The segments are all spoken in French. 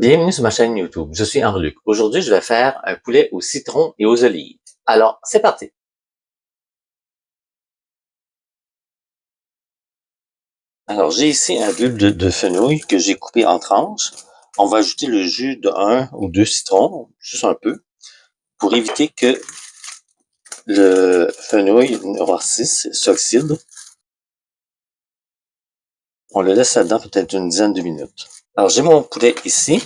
Bienvenue sur ma chaîne YouTube, je suis Henri-Luc. Aujourd'hui, je vais faire un poulet au citron et aux olives. Alors, c'est parti! Alors, j'ai ici un bulbe de fenouil que j'ai coupé en tranches. On va ajouter le jus de 1 ou 2 citrons, juste un peu, pour éviter que le fenouil noircisse, s'oxyde. On le laisse là-dedans peut-être une dizaine de minutes. Alors, j'ai mon poulet ici.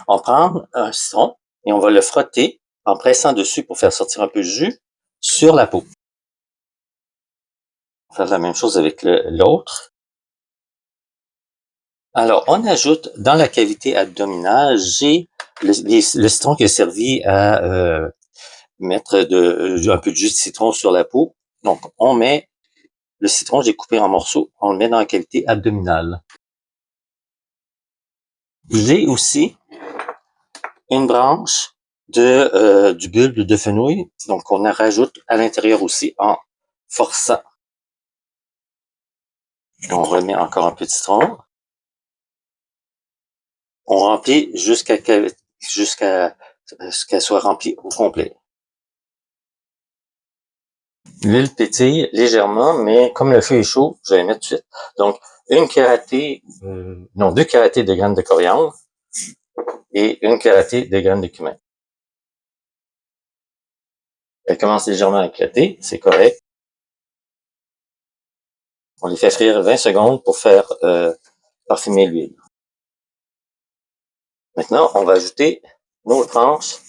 On prend un citron et on va le frotter en pressant dessus pour faire sortir un peu de jus sur la peau. On va faire la même chose avec l'autre. Alors, on ajoute dans la cavité abdominale, j'ai le citron qui a servi à mettre un peu de jus de citron sur la peau. Donc, on met le citron, j'ai coupé en morceaux, on le met dans la cavité abdominale. J'ai aussi une branche du bulbe de fenouil, donc on la rajoute à l'intérieur aussi en forçant. On remet encore un peu de citron. On remplit jusqu'à ce qu'elle soit remplie au complet. L'huile pétille légèrement, mais comme le feu est chaud, je vais la mettre tout de suite. Donc, deux cuillerées de graines de coriandre et une cuillerée de graines de cumin. Elle commence légèrement à éclater, c'est correct. On les fait frire 20 secondes pour faire parfumer l'huile. Maintenant, on va ajouter nos tranches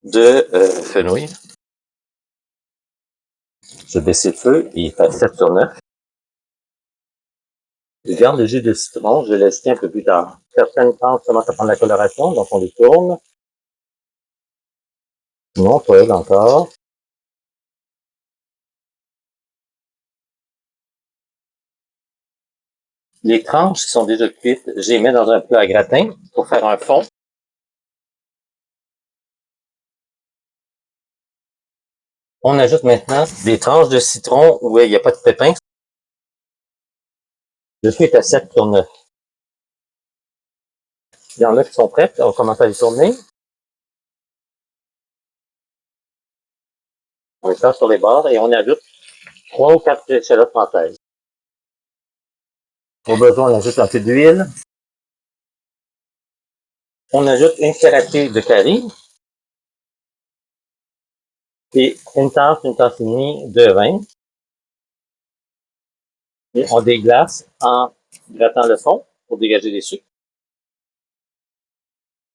de fenouil. Je baisse le feu, il fait 7 sur 9. Je garde le jus de citron, je vais l'acheter un peu plus tard. Certaines plantes commencent à prendre la coloration, donc on les tourne. Non, pas elle encore. Les tranches qui sont déjà cuites, je les mets dans un plat à gratin pour faire un fond. On ajoute maintenant des tranches de citron où il n'y a pas de pépins. Le feu est à 7 sur 9. Il y en a qui sont prêtes, on commence à les tourner. On les passe sur les bords et on ajoute 3 ou 4 échalotes françaises. Au besoin, on ajoute un peu d'huile. On ajoute une cuillerée de curry et une tasse et demie de vin. Et on déglace en grattant le fond pour dégager les sucres.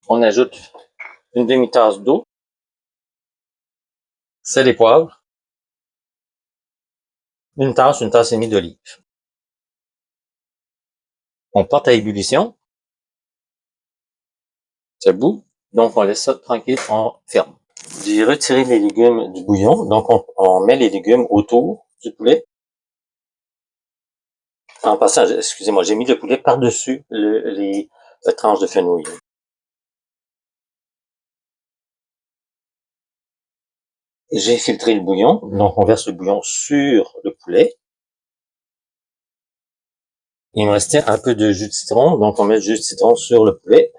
On ajoute une demi-tasse d'eau, sel et poivre, une tasse et demie d'olive. On porte à ébullition. Ça bout. Donc, on laisse ça tranquille, on ferme. J'ai retiré les légumes du bouillon. Donc, on met les légumes autour du poulet. En passant, excusez-moi, j'ai mis le poulet par-dessus les tranches de fenouil. J'ai filtré le bouillon. Donc, on verse le bouillon sur le poulet. Il me restait un peu de jus de citron. Donc, on met le jus de citron sur le poulet.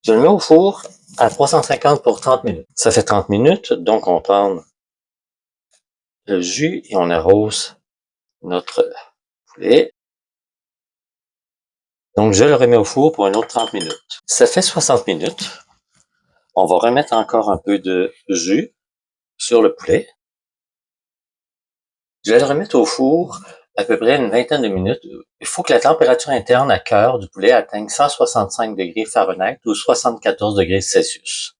Je le mets au four à 350 pour 30 minutes. Ça fait 30 minutes, donc on prend le jus et on arrose notre poulet. Donc je le remets au four pour un autre 30 minutes. Ça fait 60 minutes. On va remettre encore un peu de jus sur le poulet. Je vais le remettre au four à peu près une vingtaine de minutes. Il faut que la température interne à cœur du poulet atteigne 165 degrés Fahrenheit ou 74 degrés Celsius.